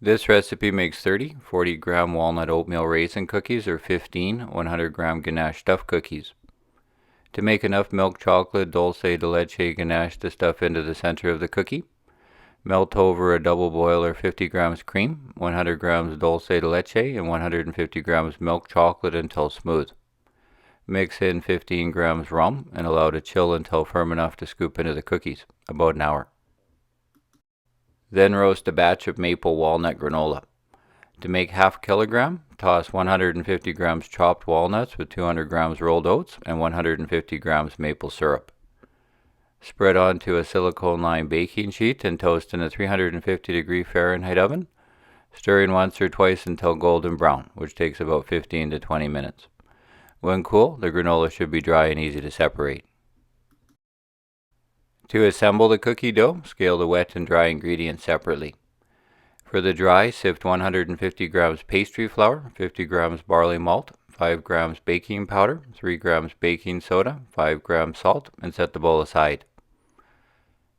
This recipe makes 30 40-gram walnut oatmeal raisin cookies or 15 100-gram Ganache stuffed cookies. To make enough milk chocolate dulce de leche ganache to stuff into the center of the cookie, melt over a double boiler 50 grams cream, 100 grams dulce de leche, and 150 grams milk chocolate until smooth. Mix in 15 grams rum and allow to chill until firm enough to scoop into the cookies, about an hour. Then roast a batch of maple walnut granola. To make half kilogram, toss 150 grams chopped walnuts with 200 grams rolled oats and 150 grams maple syrup. Spread onto a silicone-lined baking sheet and toast in a 350-degree Fahrenheit oven, stirring once or twice until golden brown, which takes about 15 to 20 minutes. When cool, the granola should be dry and easy to separate. To assemble the cookie dough, scale the wet and dry ingredients separately. For the dry, sift 150 grams pastry flour, 50 grams barley malt, 5 grams baking powder, 3 grams baking soda, 5 grams salt, and set the bowl aside.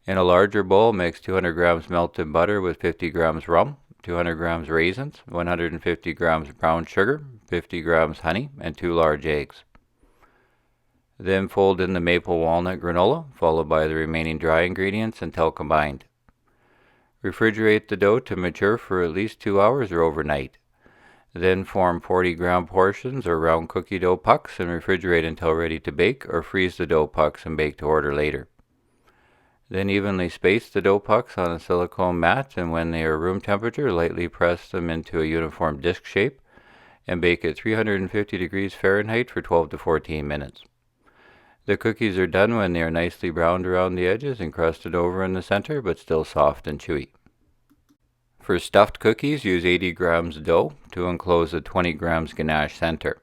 In a larger bowl, mix 200 grams melted butter with 50 grams rum, 200 grams raisins, 150 grams brown sugar, 50 grams honey, and 2 large eggs. Then fold in the maple walnut granola, followed by the remaining dry ingredients until combined. Refrigerate the dough to mature for at least 2 hours or overnight. Then form 40-gram portions or round cookie dough pucks and refrigerate until ready to bake, or freeze the dough pucks and bake to order later. Then evenly space the dough pucks on a silicone mat, and when they are room temperature, lightly press them into a uniform disc shape and bake at 350 degrees Fahrenheit for 12 to 14 minutes. The cookies are done when they are nicely browned around the edges and crusted over in the center, but still soft and chewy. For stuffed cookies, use 80 grams dough to enclose a 20 grams ganache center.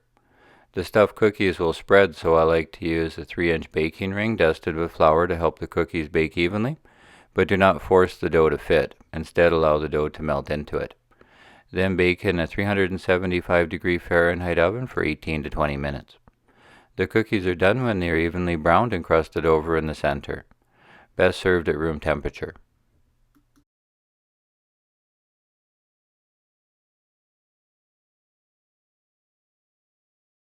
The stuffed cookies will spread, so I like to use a 3-inch baking ring dusted with flour to help the cookies bake evenly, but do not force the dough to fit. Instead, allow the dough to melt into it. Then bake in a 375-degree Fahrenheit oven for 18 to 20 minutes. The cookies are done when they are evenly browned and crusted over in the center. Best served at room temperature.